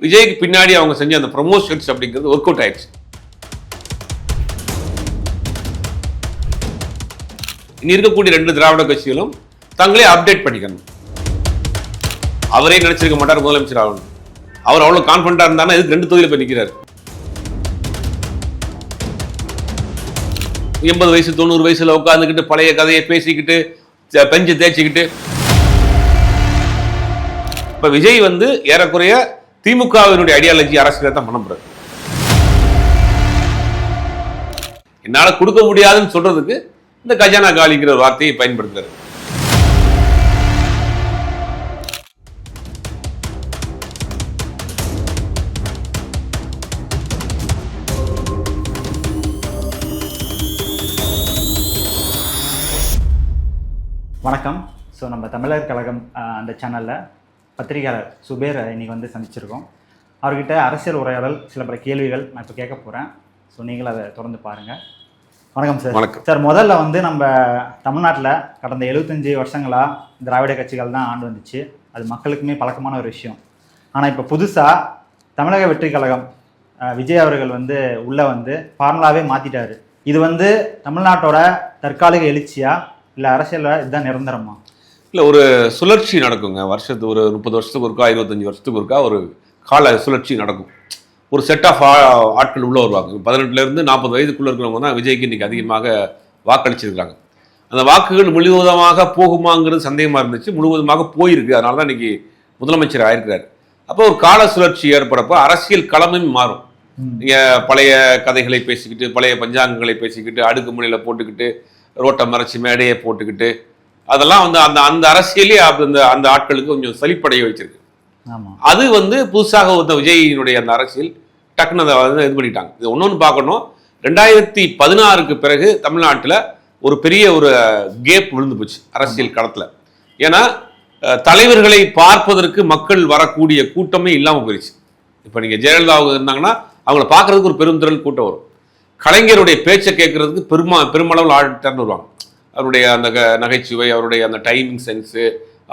விஜய்க்கு பின்னாடி அவங்க செஞ்ச அந்த ப்ரொமோஷன்ஸ் அப்படிங்கிறது ஒர்க் அவுட் ஆயிடுச்சு. இனி இருக்கக்கூடிய 2 திராவிட கட்சிகளும் தங்களே அப்டேட் பண்ணிக்கணும். அவரே நினைச்சிருக்க மாட்டார் முதலமைச்சர் ஆகணும். அவர் அவ்வளவு கான்பிடண்டா இருந்தாருன்னா இதுக்கு 2 தொகுதியில் போய் நிற்கிறார். 80 வயசு 90 வயசுல உட்காந்துக்கிட்டு பழைய கதையை பேசிக்கிட்டு பெஞ்சு தேய்ச்சிக்கிட்டு இப்ப விஜய் ஏறக்குறைய திமுகவினுடைய ஐடியாலஜி அரசியலை தான் பண்ண போறாரு. என்னால கொடுக்க முடியாதுன்னு சொல்றதுக்கு இந்த கஜானா காலிங்கிற ஒரு வார்த்தையை பயன்படுத்துறாரு. வணக்கம். ஸோ நம்ம தமிழர் கழகம் அந்த சேனலில் பத்திரிகையாளர் சுபேர் இன்னைக்கு சந்திச்சிருக்கோம். அவர்கிட்ட அரசியல் உரையாடல் சில பல கேள்விகள் நான் இப்போ கேட்க போகிறேன். ஸோ நீங்களும் அதை தொடர்ந்து பாருங்கள். வணக்கம் சார். வணக்கம் சார். முதல்ல நம்ம தமிழ்நாட்டில் கடந்த 75 வருஷங்களாக திராவிட கட்சிகள் தான் ஆண்டு வந்துச்சு. அது மக்களுக்குமே பழக்கமான ஒரு விஷயம். ஆனால் இப்போ புதுசாக தமிழக வெற்றி கழகம் விஜய் அவர்கள் உள்ளே ஃபார்முலாவே மாற்றிட்டாரு. இது தமிழ்நாட்டோட தற்காலிக எழுச்சியா இல்லை அரசியலில் இதுதான் நிரந்தரமா? இல்லை, ஒரு சுழற்சி நடக்குங்க. வருஷத்துக்கு ஒரு 30 வருஷத்துக்கு ஒருக்கா 25 வருஷத்துக்கு ஒருக்கா ஒரு கால சுழற்சி நடக்கும். ஒரு செட் ஆஃப் ஆட்கள் உள்ளே வருவாங்க. 18லேருந்து 40 வயதுக்குள்ளே இருக்கிறவங்க தான் விஜய்க்கு இன்றைக்கி அதிகமாக வாக்களிச்சிருக்கிறாங்க. அந்த வாக்குகள் முழுவதுமாக போகுமாங்கிறது சந்தேகமாக இருந்துச்சு. முழுவதுமாக போயிருக்கு. அதனால தான் இன்றைக்கி முதலமைச்சர் ஆயிருக்கிறார். அப்போ ஒரு கால சுழற்சி ஏற்படுறப்போ அரசியல் களமும் மாறும். நீங்கள் பழைய கதைகளை பேசிக்கிட்டு பழைய பஞ்சாங்கங்களை பேசிக்கிட்டு அடுக்குமுறையில் போட்டுக்கிட்டு ரோட்டை மறைச்சி மேடையை போட்டுக்கிட்டு அதெல்லாம் அந்த அந்த அரசியலே அந்த ஆட்களுக்கு கொஞ்சம் சலிப்படைய வச்சிருக்கு. அது புதுசாக விஜயினுடைய அந்த அரசியல் டக்குன்னு அதை இது பண்ணிட்டாங்க. இது ஒன்னொன்று பார்க்கணும். 2016க்கு பிறகு தமிழ்நாட்டில் ஒரு பெரிய ஒரு கேப் விழுந்து போச்சு அரசியல் களத்தில். ஏன்னா தலைவர்களை பார்ப்பதற்கு மக்கள் வரக்கூடிய கூட்டமே இல்லாமல் போயிடுச்சு. இப்போ நீங்கள் ஜெயலலிதா இருந்தாங்கன்னா அவங்கள பார்க்கறதுக்கு ஒரு பெருந்திரள் கூட்டம் வரும். கலைஞருடைய பேச்சை கேட்கறதுக்கு பெருமளவில் ஆட்டம் வருவாங்க. அவருடைய அந்த நகைச்சுவை, அவருடைய அந்த டைமிங் சென்ஸு,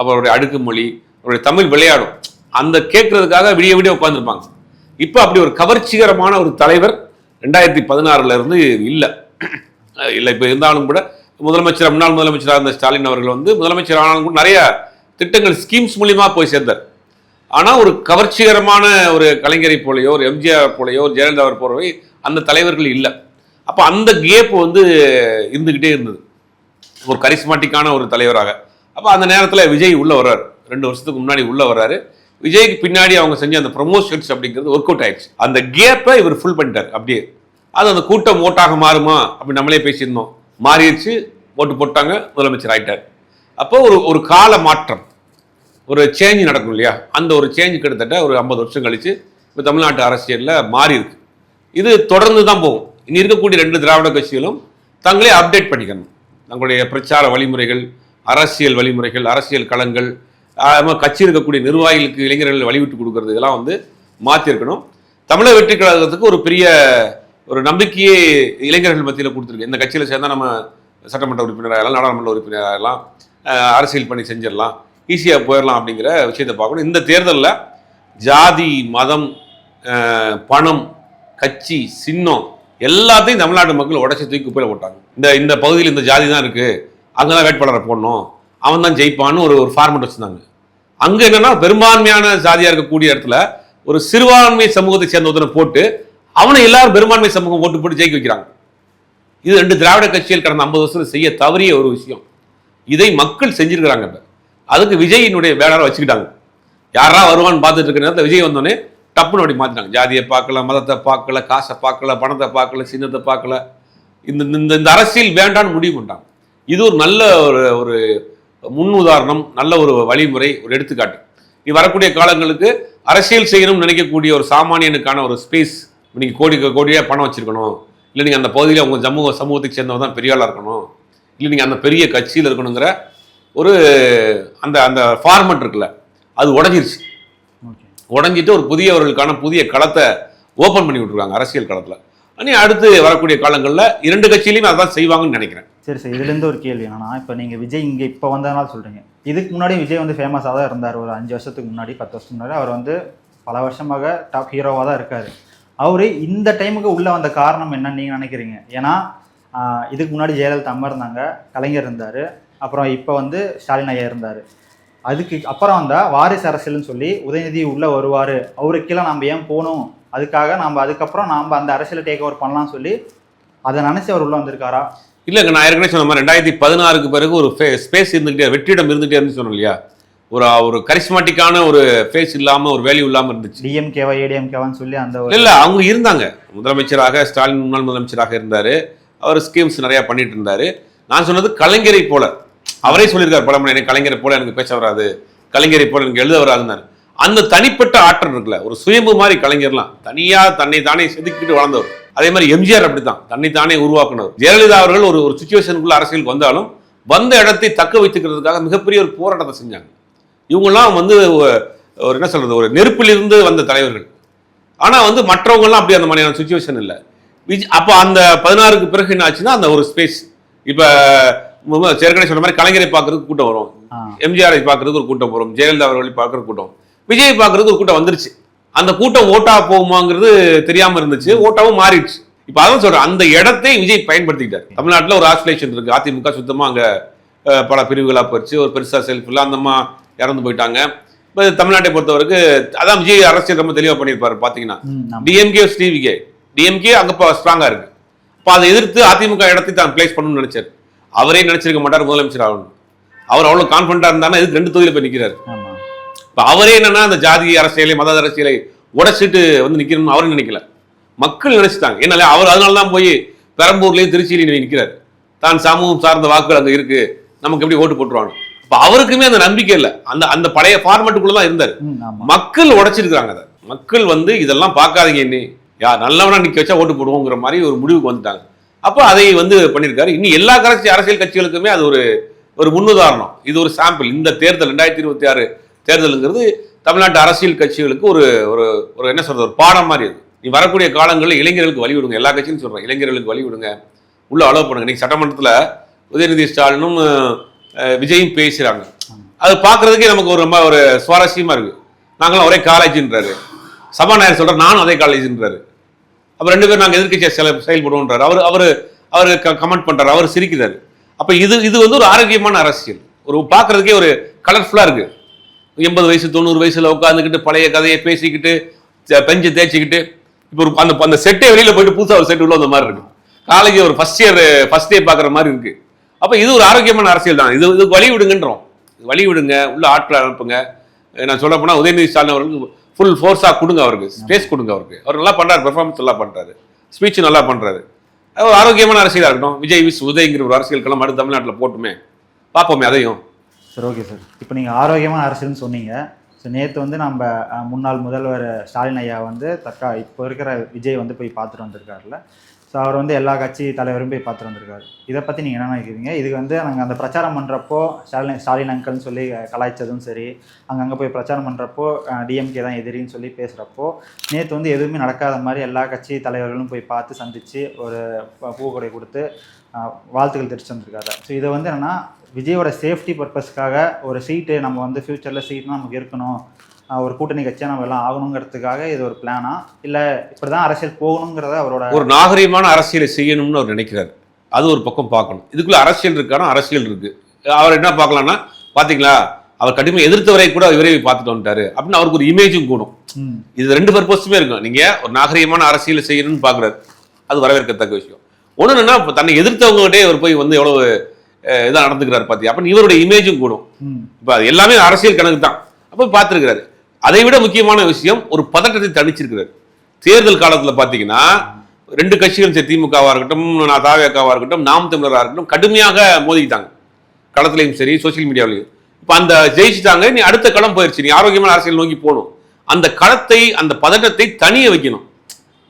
அவருடைய அடுக்குமொழி, அவருடைய தமிழ் விளையாடும் அந்த கேட்கறதுக்காக விடிய உட்காந்துருப்பாங்க. இப்போ அப்படி ஒரு கவர்ச்சிகரமான ஒரு தலைவர் 2016 இருந்து இல்லை. இப்போ இருந்தாலும் கூட முன்னாள் முதலமைச்சராக இருந்த ஸ்டாலின் அவர்கள் முதலமைச்சர் ஆனாலும் கூட நிறைய திட்டங்கள் ஸ்கீம்ஸ் மூலியமா போய் சேர்ந்தார். ஆனால் ஒரு கவர்ச்சிகரமான ஒரு கலைஞரை போலையோ ஒரு எம்ஜிஆர் போலையோ ஒரு ஜெயலலிதா போலவே அந்த தலைவர்கள் இல்லை. அப்போ அந்த கேப் இருந்துக்கிட்டே இருந்தது ஒரு கரிஸ்மாட்டிக்கான ஒரு தலைவராக. அப்போ அந்த நேரத்தில் விஜய் உள்ளே வர்றாரு. 2 வருஷத்துக்கு முன்னாடி உள்ளே வர்றாரு. விஜய்க்கு பின்னாடி அவங்க செஞ்ச அந்த ப்ரொமோஷன்ஸ் அப்படிங்கிறது ஒர்க் அவுட் ஆயிடுச்சு. அந்த கேப்பை இவர் ஃபுல் பண்ணிட்டார். அப்படியே அது அந்த கூட்டம் ஓட்டாக மாறுமா அப்படி நம்மளே பேசியிருந்தோம். மாறிடுச்சு. ஓட்டு போட்டாங்க, முதலமைச்சர் ஆயிட்டார். அப்போ ஒரு கால மாற்றம், ஒரு சேஞ்ச் நடக்கும் இல்லையா? அந்த ஒரு சேஞ்ச் கிட்டத்தட்ட ஒரு 50 வருஷம் கழிச்சு இப்போ தமிழ்நாட்டு அரசியலில் மாறி இருக்கு. இது தொடர்ந்து தான் போகும். இனி இருக்கக்கூடிய 2 திராவிட கட்சிகளும் தங்களே அப்டேட் பண்ணிக்கணும். தங்களுடைய பிரச்சார வழிமுறைகள், அரசியல் வழிமுறைகள், அரசியல் களங்கள், கட்சி இருக்கக்கூடிய நிர்வாகிகளுக்கு இளைஞர்கள் வழிவிட்டு கொடுக்கறது இதெல்லாம் மாற்றிருக்கணும். தமிழக வெற்றி கழகத்துக்கு ஒரு பெரிய ஒரு நம்பிக்கையே இளைஞர்கள் மத்தியில் கொடுத்துருக்கு. இந்த கட்சியில் சேர்ந்தால் நம்ம சட்டமன்ற உறுப்பினராகலாம், நாடாளுமன்ற உறுப்பினராகலாம், அரசியல் பண்ணி செஞ்சிடலாம், ஈஸியாக போயிடலாம் அப்படிங்கிற விஷயத்தை பார்க்கணும். இந்த தேர்தலில் ஜாதி, மதம், பணம், கட்சி, சின்னம் எல்லாத்தையும் தமிழ்நாட்டு மக்கள் உடச்சி தூக்கி குப்பையில் போட்டாங்க. இந்த பகுதியில் இந்த ஜாதி தான் இருக்குது, அங்கே தான் வேட்பாளரை போடணும், அவன் தான் ஜெயிப்பான்னு ஒரு ஃபார்மெட் வச்சுருந்தாங்க. அங்கே என்னென்னா பெரும்பான்மையான ஜாதியாக இருக்கக்கூடிய இடத்துல ஒரு சிறுபான்மை சமூகத்தை சேர்ந்த ஒருத்தனை போட்டு அவனை எல்லாரும் பெரும்பான்மை சமூகம் போட்டு ஜெயிக்க வைக்கிறாங்க. இது 2 திராவிட கட்சிகள் கடந்த 50 வருஷத்தில் செய்ய தவறிய ஒரு விஷயம். இதை மக்கள் செஞ்சிருக்கிறாங்க. அதுக்கு விஜயினுடைய பேனரை வச்சுக்கிட்டாங்க. யாரா வருவான்னு பார்த்துட்டு இருக்கிற நேரத்தில் விஜய் வந்தோடனே டப்புன்னு அப்படி மாற்றிட்டாங்க. ஜாதியை பார்க்கல, மதத்தை பார்க்கல, காசை பார்க்கல, பணத்தை பார்க்கல, சின்னத்தை பார்க்கல. இந்த அரசியல் வேண்டான்னு முடிவு பண்ணிட்டாங்க. இது ஒரு நல்ல ஒரு முன் உதாரணம், நல்ல ஒரு வழிமுறை, ஒரு எடுத்துக்காட்டு. நீ வரக்கூடிய காலங்களுக்கு அரசியல் செய்யணும்னு நினைக்கக்கூடிய ஒரு சாமானியனுக்கான ஒரு ஸ்பேஸ். நீங்கள் கோடியாக பணம் வச்சிருக்கணும், இல்லை நீங்கள் அந்த பகுதியில் உங்கள் சமூகத்துக்கு சேர்ந்தவங்க தான் பெரிய ஆளாக இருக்கணும், இல்லை நீங்கள் அந்த பெரிய கட்சியில் இருக்கணுங்கிற ஒரு அந்த ஃபார்மெட் இருக்குல்ல, அது உடஞ்சிருச்சு. உடஞ்சிட்டு ஒரு புதியவர்களுக்கான புதிய களத்தை ஓப்பன் பண்ணி விட்டுருக்காங்க அரசியல் களத்தில். ஆனால் அடுத்து வரக்கூடிய காலங்களில் 2 கட்சியிலையும் அதான் செய்வாங்கன்னு நினைக்கிறேன். சரி சார், இதுலேருந்து ஒரு கேள்வி என்னன்னா, இப்போ நீங்கள் விஜய் இங்கே இப்போ வந்ததுனால சொல்கிறீங்க, இதுக்கு முன்னாடி விஜய் ஃபேமஸாக தான் இருந்தார். ஒரு 5 வருஷத்துக்கு முன்னாடி 10 வருஷத்துக்கு முன்னாடி அவர் பல வருஷமாக டாப் ஹீரோவாக தான் இருக்கார். அவர் இந்த டைமுக்கு உள்ளே வந்த காரணம் என்னன்னு நீங்கள் நினைக்கிறீங்க? ஏன்னா இதுக்கு முன்னாடி ஜெயலலிதா அம்மா இருந்தாங்க, கலைஞர் இருந்தார், அப்புறம் இப்போ வந்து ஸ்டாலின் ஐயா இருந்தார். அதுக்கு அப்புறம் வந்தால் வாரிசு அரசியல்னு சொல்லி உதயநிதி உள்ளே வருவார், அவருக்கெல்லாம் நம்ம ஏன் போகணும், அதுக்காக நம்ம அதுக்கப்புறம் நாம் அந்த அரசியலை டேக் ஓவர் பண்ணலாம்னு சொல்லி அதை நினச்சி அவர் உள்ளே வந்திருக்காரா? இல்லைங்க, நான் ஏற்கனவே சொன்ன மாதிரி 2016 பிறகு ஒரு ஸ்பேஸ் இருந்துகிட்டே, வெற்றிடம் இருந்துகிட்டே இருந்து சொன்னோம் இல்லையா, ஒரு கரிஸ்மாட்டிக்கான ஒரு ஃபேஸ் இல்லாமல் ஒரு வேல்யூ இல்லாமல் இருந்துச்சு. டிஎம்கேவா ஏடிஎம்கேவான்னு சொல்லி அந்த இல்லை அவங்க இருந்தாங்க. முதலமைச்சராக ஸ்டாலின் முன்னாள் முதலமைச்சராக இருந்தார், அவர் ஸ்கீம்ஸ் நிறையா பண்ணிட்டு இருந்தார். நான் சொன்னது கலைஞரை போல, அவரே சொல்லியிருக்காரு பலமுறை, எனக்கு கலைஞரை போல எனக்கு பேச வராது, கலைஞரை போல எனக்கு எழுத வராதுன்னாரு. அந்த தனிப்பட்ட ஆற்றல் இருக்குல்ல, ஒரு சுயம்பு மாதிரி கலைஞர்லாம் தனியாக தன்னை தானே செதுக்கிட்டு வளர்ந்தவர். அதே மாதிரி எம்ஜிஆர் அப்படித்தான், தன்னை தானே உருவாக்குனவர். ஜெயலலிதா அவர்கள் ஒரு சுச்சுவேஷனுக்குள்ள அரசியலுக்கு வந்தாலும் வந்த இடத்தை தக்க வைத்துக்கிறதுக்காக மிகப்பெரிய ஒரு போராட்டத்தை செஞ்சாங்க. இவங்கெல்லாம் வந்து ஒரு என்ன சொல்றது, ஒரு நெருப்பிலிருந்து வந்த தலைவர்கள். ஆனால் வந்து மற்றவங்கெல்லாம் அப்படி அந்த மாதிரியான சுச்சுவேஷன் இல்லை. அப்போ அந்த 16க்கு பிறகு என்ன ஆச்சுன்னா, அந்த ஒரு ஸ்பேஸ் இப்போ ஏற்கனவே சொன்ன மாதிரி கலைஞரை பார்க்கறதுக்கு கூட்டம் வரும், எம்ஜிஆரை பார்க்கறதுக்கு ஒரு கூட்டம் வரும், ஜெயலலிதா அவர்களை பார்க்கறதுக்கு கூட்டம், விஜய் பார்க்கறதுக்கு ஒரு கூட்டம் வந்துருச்சு. அந்த கூட்டம் ஓட்டா போகுமாங்கிறது தெரியாம இருந்துச்சு, ஓட்டாவும் மாறிடுச்சு. இப்போ அதான் சொல்றேன், அந்த இடத்தை விஜய் பயன்படுத்திக்கிட்டார். தமிழ்நாட்டில் ஒரு ஆஸ்பிரேஷன் இருக்கு, அதிமுக சுத்தமா அங்க பல பிரிவுகளாக போயிடுச்சு, ஒரு பெருசா செல்ஃப் இல்லை, அந்த அம்மா இறந்து போயிட்டாங்க. இப்போ தமிழ்நாட்டை பொறுத்தவரைக்கு அதான் விஜய் அரசியல் ரொம்ப தெளிவாக பண்ணியிருப்பாரு. பார்த்தீங்கன்னா டிஎம்கே டிவிகே, டிஎம்கே அங்கே ஸ்ட்ராங்கா இருக்கு. இப்போ அதை எதிர்த்து அதிமுக இடத்தை தான் பிளேஸ் பண்ணணும்னு நினைச்சார். அவரே நினைச்சிருக்க மாட்டார் முதலமைச்சர் ஆகணும். அவர் அவ்வளவு கான்ஃபிடண்டா இருந்தாலும் எதுக்கு 2 தொகுதியில் போய் நிற்கிறார். இப்போ அவரே என்னன்னா அந்த ஜாதி அரசியலை மத அரசியலை உடைச்சிட்டு வந்து நிற்கணும்னு அவரும் நினைக்கல, மக்கள் நினைச்சிட்டாங்க. என்ன அவர் அதனால தான் போய் பெரம்பூர்லேயும் திருச்சியிலையும் நிற்கிறார். தான் சமூகம் சார்ந்த வாக்குகள் அங்கே இருக்கு, நமக்கு எப்படி ஓட்டு போட்டுருவாங்க. இப்போ அவருக்குமே அந்த நம்பிக்கை இல்லை, அந்த பழைய ஃபார்மேட்டுக்குள்ள தான் இருந்தார். மக்கள் உடைச்சிருக்காங்க அதை. மக்கள் வந்து இதெல்லாம் பார்க்காதீங்க, இன்னி யார் நல்லவனா நிற்க வச்சா ஓட்டு போடுவோங்கிற மாதிரி ஒரு முடிவுக்கு வந்துட்டாங்க. அப்போ அதை வந்து பண்ணியிருக்காரு. இன்னும் எல்லா அரசியல் கட்சிகளுக்குமே அது ஒரு முன்னுதாரணம். இது ஒரு சாம்பிள். இந்த தேர்தல் 2026 தேர்தலுங்கிறது தமிழ்நாட்டு அரசியல் கட்சிகளுக்கு ஒரு என்ன சொல்றது, ஒரு பாடம் மாதிரி. அது நீ வரக்கூடிய காலங்களில் இளைஞர்களுக்கு வழி விடுங்க, எல்லா கட்சியும் சொல்றேன், இளைஞர்களுக்கு வழி விடுங்க, உள்ள அலோவ் பண்ணுங்க. நீங்க சட்டமன்றத்தில் உதயநிதி ஸ்டாலினும் விஜயும் பேசுறாங்க, அது பார்க்கறதுக்கே நமக்கு ரொம்ப ஒரு சுவாரஸ்யமா இருக்கு. நாங்களாம் ஒரே காலேஜ்ன்றாரு, சபாநாயகர் சொல்றாரு நானும் அதே காலேஜ்ன்றாரு. அப்ப 2 பேரும் நாங்கள் எதிர்க்கட்சியை செயல்படுவோன்றாரு. அவரு கமெண்ட் பண்றாரு, அவர் சிரிக்கிறாரு. அப்ப இது வந்து ஒரு ஆரோக்கியமான அரசியல், ஒரு பார்க்கறதுக்கே ஒரு கலர்ஃபுல்லா இருக்கு. 80 வயசு 90 வயசுல உட்காந்துக்கிட்டு பழைய கதையை பேசிக்கிட்டு பெஞ்சு தேய்ச்சிக்கிட்டு இப்போ அந்த செட்டே வெளியில போயிட்டு புதுசா ஒரு செட் உள்ள அந்த மாதிரி இருக்கு. காலேஜ் ஒரு ஃபர்ஸ்ட் டே பாக்குற மாதிரி இருக்கு. அப்ப இது ஒரு ஆரோக்கியமான அரசியல் தான். இதுக்கு வழி விடுங்கன்றோம், வழி விடுங்க, உள்ள ஆட்களை அனுப்புங்க. நான் சொல்ல போனா உதயநிதி ஸ்டாலின் அவர்களுக்கு ஃபுல் ஃபோர்ஸா கொடுங்க, அவருக்கு ஸ்பேஸ் கொடுங்க. அவர் நல்லா பண்றாரு, பெர்ஃபார்மன்ஸ் நல்லா பண்றாரு, ஸ்பீச் நல்லா பண்றாரு. ஒரு ஆரோக்கியமான அரசியலா இருக்கட்டும். விஜய் உதயங்கிற ஒரு அரசியல் களம் அடுத்து தமிழ்நாட்டில் போட்டுமே, பார்ப்போமே அதையும். சரி, ஓகே சார். இப்போ நீங்கள் ஆரோக்கியமான அரசியல்னு சொன்னீங்க. ஸோ நேற்று வந்து நம்ம முன்னாள் முதல்வர் ஸ்டாலின் ஐயா வந்து இப்போ இருக்கிற விஜய் வந்து போய் பார்த்துட்டு வந்திருக்காருல்ல. ஸோ அவர் வந்து எல்லா கட்சி தலைவரும் போய் பார்த்துட்டு வந்திருக்காரு. இதை பற்றி நீங்கள் என்ன நினைக்கிறீங்க? இதுக்கு வந்து நாங்கள் அந்த பிரச்சாரம் பண்ணுறப்போ ஸ்டாலின் அங்கிள்னு சொல்லி கலாய்ச்சதும் சரி, அங்கங்கே போய் பிரச்சாரம் பண்ணுறப்போ டிஎம்கே தான் எதிரின்னு சொல்லி பேசுகிறப்போ, நேற்று வந்து எதுவுமே நடக்காத மாதிரி எல்லா கட்சி தலைவர்களும் போய் பார்த்து சந்தித்து ஒரு பூக்கொடை கொடுத்து வாழ்த்துக்கள் தெரிவித்து வந்திருக்காரு. ஸோ இதை வந்து என்னென்னா விஜயோட சேஃப்டி பர்பஸ்க்காக ஒரு சீட்டு நம்ம வந்து ஃப்யூச்சரில் சீட்னா நமக்கு இருக்கணும், ஒரு கூட்டணி கட்சியாக நம்ம எல்லாம் ஆகணுங்கிறதுக்காக இது ஒரு பிளானா, இல்லை இப்படி தான் அரசியல் போகணுங்கிறத அவரோட ஒரு நாகரீகமான அரசியலை செய்யணும்னு அவர் நினைக்கிறார். அது ஒரு பக்கம் பார்க்கணும். இதுக்குள்ள அரசியல் இருக்கானா, அரசியல் இருக்கு. அவர் என்ன பார்க்கலாம்னா, பார்த்தீங்களா அவர் கடுமை எதிர்த்தவரை கூட விரைவி பார்த்துட்டு வந்துட்டாரு அப்படின்னு அவருக்கு ஒரு இமேஜும் கூடும். இது 2 பர்பஸுமே இருக்கும். நீங்க ஒரு நாகரீகமான அரசியலை செய்யணும்னு பார்க்குறாரு, அது வரவேற்கத்தக்க விஷயம். ஒன்று என்னன்னா, தன்னை எதிர்த்தவங்ககிட்டே அவர் போய் வந்து எவ்வளவு இதாக நடந்துக்கிறாரு பார்த்தியா, அப்ப இவருடைய இமேஜும் கூடும். இப்போ அது எல்லாமே அரசியல் கணக்கு தான். அப்போ பார்த்துருக்கிறாரு. அதை விட முக்கியமான விஷயம், ஒரு பதட்டத்தை தணிச்சிருக்கிறார். தேர்தல் காலத்தில் பார்த்தீங்கன்னா 2 கட்சிகள் சரி, திமுகவா இருக்கட்டும், தாவேகாவா இருக்கட்டும், நாம் தமிழராக இருக்கட்டும், கடுமையாக மோதிக்கிட்டாங்க. களத்திலையும் சரி, சோசியல் மீடியாவிலையும். இப்போ அந்த ஜெயிச்சுட்டாங்க, நீ அடுத்த களம் போயிடுச்சு, நீ ஆரோக்கியமான அரசியல் நோக்கி போகணும். அந்த களத்தை, அந்த பதட்டத்தை தனிய வைக்கணும்.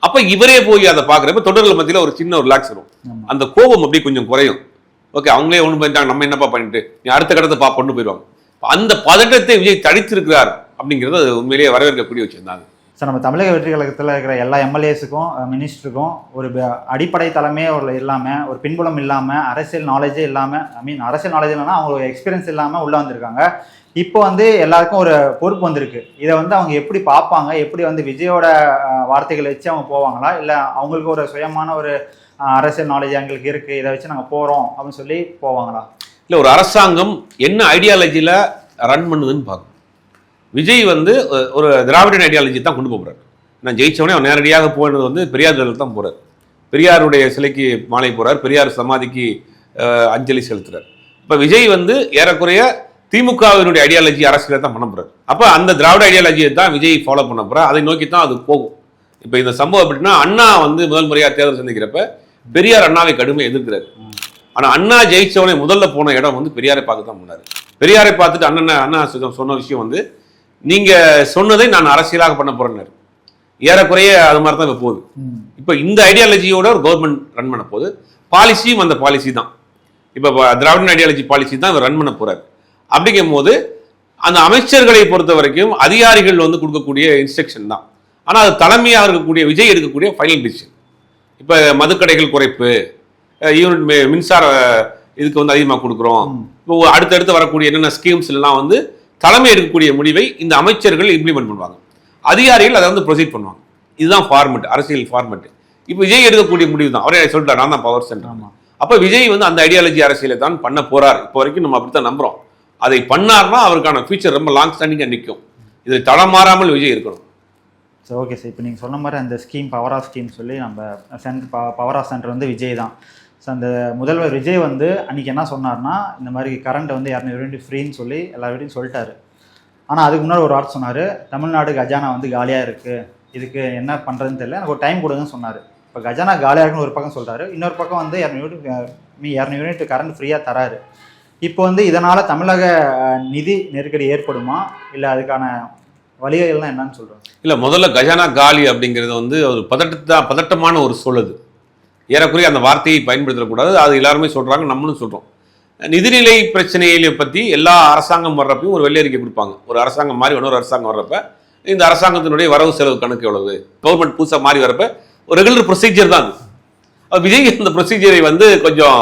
அப்ப இவரே போய் அதை பார்க்குறப்ப தொடர்கள் மத்தியில் ஒரு சின்ன ஒரு ரிலாக்ஸ் வரும், அந்த கோபம் அப்படி கொஞ்சம் குறையும். ஓகே, அவங்களே ஒன்று பண்ணிட்டாங்க, நம்ம என்னப்பா பண்ணிட்டு நீ அடுத்த கடத்தை கொண்டு போயிடுவாங்க. அந்த பதட்டத்தை விஜய் தடித்திருக்கிறார் அப்படிங்கிறது அது உண்மையிலேயே வரவேற்கக்கூடிய விஷயம் தான். சார் நம்ம தமிழக வெற்றி கழகத்தில் இருக்கிற எல்லா எம்எல்ஏஸுக்கும் மினிஸ்டருக்கும் ஒரு அடிப்படை தலைமையே ஒரு இல்லாமல் ஒரு பின்புலம் இல்லாமல் அரசியல் நாலேஜே இல்லாமல் அரசியல் நாலேஜ் இல்லைன்னா அவங்களுக்கு எக்ஸ்பீரியன்ஸ் இல்லாமல் உள்ளே வந்திருக்காங்க. இப்போ எல்லாருக்கும் ஒரு பொறுப்பு வந்திருக்கு. இதை அவங்க எப்படி பார்ப்பாங்க, எப்படி விஜயோட வார்த்தைகளை வச்சு அவங்க போவாங்களா, இல்லை அவங்களுக்கு ஒரு சுயமான ஒரு அரசியல் நாலேஜ் எங்களுக்கு இருக்குது, இதை வச்சு நாங்கள் போகிறோம் அப்படின்னு சொல்லி போவாங்களா? இல்லை, ஒரு அரசாங்கம் என்ன ஐடியாலஜியில் ரன் பண்ணுதுன்னு பார்க்கணும். விஜய் ஒரு திராவிடன் ஐடியாலஜி தான் கொண்டு போகிறார். நான் ஜெயிச்சவனே அவன் நேரடியாக போனது பெரியார் தான் போகிறார். பெரியாருடைய சிலைக்கு மாலை போகிறார், பெரியார் சமாதிக்கு அஞ்சலி செலுத்துறார். இப்போ விஜய் ஏறக்குறைய திமுகவினுடைய ஐடியாலஜி அரசியலை தான் பண்ண போகிறார். அப்போ அந்த திராவிட ஐடியாலஜியை தான் விஜய் ஃபாலோ பண்ண போகிறார். அதை நோக்கி தான் அது போகும். இப்போ இந்த சம்பவம் எப்படின்னா, அண்ணா முதல் முறையாக தேர்தல் சந்திக்கிறப்ப பெரியார் அண்ணாவை கடுமையாக எதிர்க்கிறார். ஆனால் அண்ணா ஜெயிச்சவனே முதல்ல போன இடம் பெரியாரை பார்க்க தான் போனார். பெரியாரை பார்த்துட்டு அண்ணா சொன்ன விஷயம் நீங்க சொன்னதை நான் அரசியலாக பண்ண போறேன். ஏறக்குறைய அது மாதிரி தான் இப்போ போகுது. இப்போ இந்த ஐடியாலஜியோட ஒரு கவர்மெண்ட் ரன் பண்ண போகுது. பாலிசியும் அந்த பாலிசி தான். இப்போ திராவிடன் ஐடியாலஜி பாலிசி தான் இவர் ரன் பண்ண போறாரு. அப்படிங்கும் போது அந்த அமைச்சர்களை பொறுத்த வரைக்கும் அதிகாரிகள் கொடுக்கக்கூடிய இன்ஸ்ட்ரக்ஷன் தான். ஆனால் அது தலைமையாக இருக்கக்கூடிய விஜய் எடுக்கக்கூடிய ஃபைனல் டிசிஷன். இப்போ மதுக்கடைகள் குறைப்பு, யூனிட் மின்சார இதுக்கு அதிகமாக கொடுக்குறோம், இப்போ அடுத்தடுத்து வரக்கூடிய என்னென்ன ஸ்கீம்ஸ் எல்லாம் தலைமை எடுக்கக்கூடிய முடிவை இந்த அமைச்சர்கள் இம்ப்ளிமெண்ட் பண்ணுவாங்க. அதிகாரிகள் அதை ப்ரொசீட் பண்ணுவாங்க. இதுதான் ஃபார்மெட், அரசியல் ஃபார்மெட். இப்போ விஜய் எடுக்கக்கூடிய முடிவு தான். அவரே சொல்லிட்டார், நான் தான் பவர் சென்டர். அப்போ விஜய் அந்த ஐடியாலஜி அரசியலை தான் பண்ண போறார். இப்போ வரைக்கும் நம்ம அப்படித்தான் நம்புறோம். அதை பண்ணார்னா அவருக்கான ஃபியூச்சர் ரொம்ப லாங் ஸ்டாண்டிங்காக நிற்கும். இதில் தடமாறாமல் விஜய் இருக்கணும். ஸோ ஓகே சார், இப்போ நீங்கள் சொன்ன மாதிரி அந்த ஸ்கீம் பவர் ஆஃப் ஸ்கீம் சொல்லி நம்ம பவர் ஆஃப் சென்டர் விஜய் தான். ஸோ அந்த முதல்வர் விஜய் அன்றைக்கி என்ன சொன்னார்னா, இந்த மாதிரி கரண்ட் 200 யூனிட் ஃப்ரீன்னு சொல்லி எல்லா வீட்டையும் சொல்லிட்டாரு. ஆனால் அதுக்கு முன்னாடி ஒரு வார்த்தை சொன்னார், தமிழ்நாடு கஜானா காலியாக இருக்குது, இதுக்கு என்ன பண்ணுறதுன்னு தெரியல, எனக்கு ஒரு டைம் கொடுங்கன்னு சொன்னார். இப்போ கஜானா காலியாக இருக்குன்னு ஒரு பக்கம் சொல்கிறாரு, இன்னொரு பக்கம் 200 யூனிட் கரண்ட் ஃப்ரீயாக தராரு. இப்போ இதனால் தமிழக நிதி நெருக்கடி ஏற்படுமா, இல்லை அதுக்கான வழிகள்லாம் என்னன்னு சொல்கிறோம்? இல்லை, முதல்ல கஜானா காலி அப்படிங்கிறது ஒரு பதட்டமான ஒரு சொல்லுது. ஏறக்குறைய அந்த வார்த்தையை பயன்படுத்தக்கூடாது. அது எல்லாருமே சொல்கிறாங்க, நம்மளும் சொல்கிறோம். நிதிநிலை பிரச்சனைகளை பற்றி எல்லா அரசாங்கம் வர்றப்பையும் ஒரு வெள்ளை கொடுப்பாங்க. ஒரு அரசாங்கம் மாதிரி இன்னொரு அரசாங்கம் வர்றப்ப இந்த அரசாங்கத்தினுடைய வரவு செலவு கணக்கு எவ்வளவு, கவர்மெண்ட் புதுசாக மாறி வரப்ப ஒரு ரெகுலர் ப்ரொசீஜர் தான் அது. விஜய் அந்த ப்ரொசீஜரை கொஞ்சம்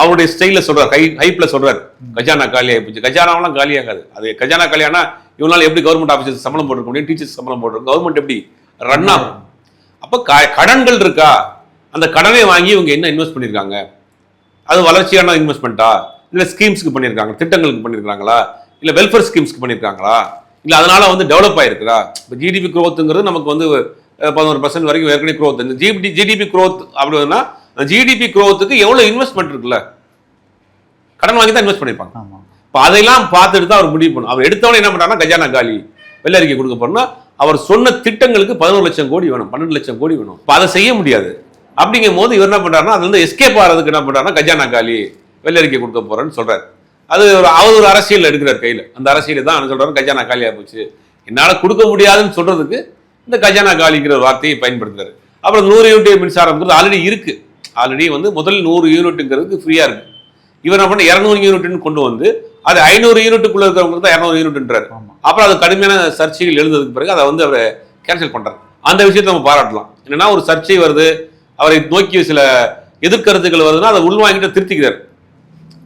அவருடைய ஸ்டைலில் சொல்கிறார், ஹைப்பில் சொல்கிறார். கஜானா காலியாக போச்சு. கஜானாவெல்லாம் காலியாகாது. அது கஜானா காலியானா இவனால எப்படி கவர்மெண்ட் ஆஃபீஸர்ஸ் சம்பளம் போட்டிருக்க முடியும், டீச்சர்ஸ் சம்பளம் போட்டிருக்கும், கவர்மெண்ட் எப்படி ரன் ஆகும்? அப்போ கடன்கள் இருக்கா, அந்த கடனை வாங்கி இவங்க என்ன இன்வெஸ்ட் பண்ணியிருக்காங்க, அது வளர்ச்சியான இன்வெஸ்ட்மெண்ட்டா, இல்லை ஸ்கீம்ஸ்க்கு பண்ணியிருக்காங்க, திட்டங்களுக்கு பண்ணியிருக்காங்களா, இல்லை வெல்ஃபேர் ஸ்கீம்ஸ்க்கு பண்ணியிருக்காங்களா, இல்லை அதனால டெவலப் ஆகிருக்குறா? இப்போ ஜிடிபி க்ரோத்துங்கிறது நமக்கு 11% வரைக்கும் ஏற்கனவே க்ரோத். இந்த ஜிடிபி க்ரோத் அப்படின்னா ஜிடிபி க்ரோத்துக்கு எவ்வளோ இன்வெஸ்ட்மெண்ட் இருக்குல்ல, கடன் வாங்கி தான் இன்வெஸ்ட் பண்ணியிருப்பாங்க. இப்போ அதையெல்லாம் பார்த்துட்டு தான் அவர் முடிவு பண்ணும். அவர் எடுத்தவொடனே என்ன பண்ணுறாங்கன்னா கஜானா காலி வெள்ளை அறிக்கை கொடுக்க போறோம்னா அவர் சொன்ன திட்டங்களுக்கு 11 லட்சம் கோடி வேணும், 12 லட்சம் கோடி வேணும். இப்போ அதை செய்ய முடியாது. அப்படிங்கும் போது இவர் என்ன பண்றாருன்னா, அதுல எஸ்கேப் ஆகிறதுக்கு என்ன பண்றாருன்னா கஜானா காலி வெள்ளை அறிக்கை கொடுக்க போறேன்னு சொல்றாரு. அது அவர் ஒரு அரசியல் எடுக்கிறார் கையில். அந்த அரசியல் தான் சொல்றாரு கஜானா காலியா போச்சு, என்னால் கொடுக்க முடியாதுன்னு சொல்றதுக்கு இந்த கஜானா காலிங்கிற ஒரு வார்த்தையை பயன்படுத்துறாரு. அப்புறம் 100 யூனிட் மின்சாரம்ங்கிறது ஆல்ரெடி இருக்கு. ஆல்ரெடி முதல் 100 யூனிட்டுங்கிறதுக்கு ஃப்ரீயா இருக்கு. இவர் என்ன பண்ண 200 யூனிட்னு கொண்டு அது 500 யூனிட்டுக்குள்ள இருக்கிறவங்களுக்கு தான் 200 யூனிட்ன்றாரு. அப்புறம் அது கடுமையான சர்ச்சைகள் எழுந்ததுக்கு பிறகு அதை அவர் கேன்சல் பண்றாரு. அந்த விஷயத்தை நம்ம பாராட்டலாம். என்னன்னா ஒரு சர்ச்சை வருது, அவரை நோக்கி சில எதிர்கருத்துக்கள் வருதுன்னா அதை உள்வாங்கிட்டு திருத்திக்கிறார்,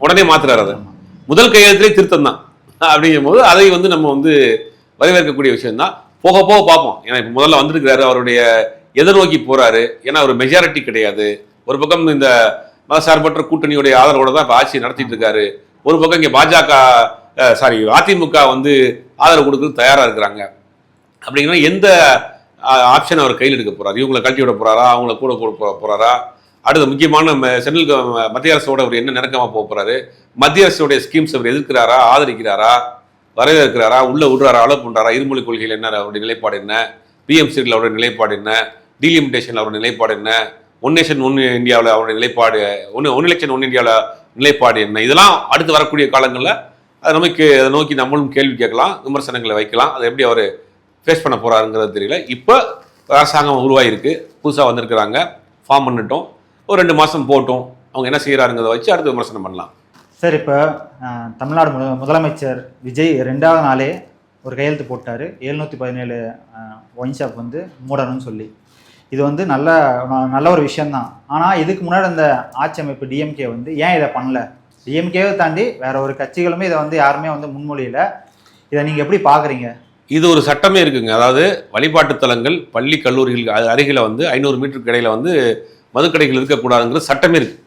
உடனே மாத்துறாரு. அதை முதல் கையெழுத்திலே திருத்தம் தான். அப்படிங்கும் போது அதை நம்ம வரவேற்கக்கூடிய விஷயம் தான். போக போக பார்ப்போம். ஏன்னா இப்போ முதல்ல வந்திருக்கிறாரு, அவருடைய எதிர்நோக்கி போறாரு. ஏன்னா ஒரு மெஜாரிட்டி கிடையாது. ஒரு பக்கம் இந்த மதசார்பற்ற கூட்டணியுடைய ஆதரவோட தான் இப்போ ஆட்சி நடத்திட்டு இருக்காரு. ஒரு பக்கம் இங்கே அதிமுக ஆதரவு கொடுக்கறது தயாரா இருக்கிறாங்க. அப்படிங்கன்னா எந்த ஆப்ஷன் அவர் கையில் எடுக்க போறாரு? இவங்களை கழட்டி விட போறாரா, அவங்கள கூட போறாரா? அடுத்த முக்கியமான மத்திய அரசோட அவர் என்ன நெருக்கமாக போக போறாரு? மத்திய அரசுடைய ஸ்கீம்ஸ் அவர் எதிர்க்கிறாரா, ஆதரிக்கிறாரா, வரவேற்கிறாரா, உள்ள விடுறாரா, அலோ பண்றாரா? இருமொழி கொள்கையில் என்ன அவருடைய நிலைப்பாடு என்ன? பிஎம்சியில் அவருடைய நிலைப்பாடு என்ன? டீலிமிட்டேஷன் அவருடைய நிலைப்பாடு என்ன? ஒன் நேஷன் ஒன் இந்தியாவில் அவருடைய நிலைப்பாடு, ஒன் எலெக்ஷன் ஒன் இந்தியாவில் நிலைப்பாடு என்ன? இதெல்லாம் அடுத்து வரக்கூடிய காலங்களில் அதை அதை நோக்கி நம்மளும் கேள்வி கேட்கலாம், விமர்சனங்களை வைக்கலாம். அதை எப்படி அவர் ஃபேஸ் பண்ண போறாருங்கிறது தெரியல. இப்போ அரசாங்கம் உருவாகிருக்கு, புதுசாக வந்திருக்கிறாங்க, ஃபார்ம் பண்ணிட்டோம், ஒரு 2 மாதம் போட்டோம், அவங்க என்ன செய்கிறாருங்கிறத வச்சு அடுத்து விமர்சனம் பண்ணலாம். சார், இப்போ தமிழ்நாடு முதலமைச்சர் விஜய் 2வது நாளே ஒரு கையெழுத்து போட்டார் 717 ஒயின் ஷாப் வந்து மூடணும்னு சொல்லி. இது வந்து நல்ல ஒரு விஷயந்தான். ஆனால் இதுக்கு முன்னாடி அந்த ஆட்சி அமைப்பு டிஎம்கே வந்து ஏன் இதை பண்ணல? டிஎம்கேவை தாண்டி வேற ஒரு கட்சிகளுமே இதை வந்து யாருமே வந்து முன்மொழியில. இதை நீங்கள் எப்படி பார்க்குறீங்க? இது ஒரு சட்டமே இருக்குங்க. அதாவது வழிபாட்டு தலங்கள், பள்ளி, கல்லூரிகள் அருகில் வந்து 500 மீட்டருக்கு இடையில வந்து மதுக்கடைகள் இருக்கக்கூடாதுங்கிறது சட்டமே இருக்கு.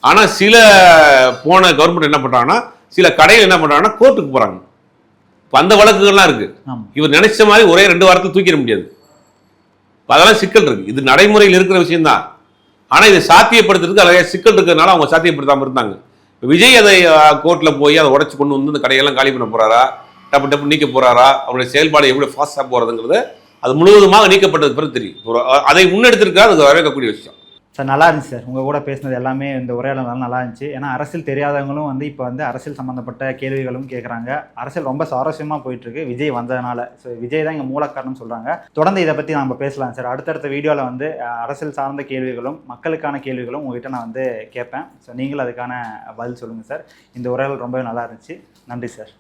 ஆனால் சில போன கவர்மெண்ட் என்ன பண்ணுறாங்கன்னா, சில கடைகள் என்ன பண்ணுறாங்கன்னா கோர்ட்டுக்கு போகிறாங்க. இப்போ அந்த வழக்குகள்லாம் இருக்கு. இவர் நினைச்ச மாதிரி ஒரே 2 வாரத்தில் தூக்கிட முடியாது. அதெல்லாம் சிக்கல் இருக்கு. இது நடைமுறையில் இருக்கிற விஷயம்தான். ஆனால் இதை சாத்தியப்படுத்துறதுக்கு நிறைய சிக்கல் இருக்கிறதுனால அவங்க சாத்தியப்படுத்தாமல் இருந்தாங்க. விஜய் அதை கோர்ட்டில் போய் அதை உடச்சு கொண்டு வந்து இந்த கடையெல்லாம் காலி பண்ண போறாரா, டப்பு நீக்க போறாரா, அவருடைய செயல்பாடு எப்படி ஃபாஸ்டா போறதுங்கிறது அது முழுவதுமாக நீக்கப்பட்டது பிறகு தெரியும். அதை முன்னெடுத்திருக்கா அது வரவேற்கக்கூடிய விஷயம். சார் நல்லா இருந்துச்சு சார். உங்கள் கூட பேசினது எல்லாமே இந்த உரையாடல் நல்லா இருந்துச்சு. ஏன்னா அரசியல் தெரியாதவங்களும் வந்து இப்போ வந்து அரசியல் சம்மந்தப்பட்ட கேள்விகளும் கேட்குறாங்க. அரசியல் ரொம்ப சுவாரஸ்யமாக போயிட்டுருக்கு விஜய் வந்ததுனால. ஸோ விஜய் தான் இங்கே மூலக்காரணம் சொல்கிறாங்க. தொடர்ந்து இதை பற்றி நம்ம பேசலாம் சார். அடுத்தடுத்த வீடியோவில் வந்து அரசியல் சார்ந்த கேள்விகளும் மக்களுக்கான கேள்விகளும் உங்கள்கிட்ட நான் வந்து கேட்பேன். ஸோ நீங்களும் அதுக்கான பதில் சொல்லுங்கள் சார். இந்த உரையாடல் ரொம்பவே நல்லா இருந்துச்சு. நன்றி சார்.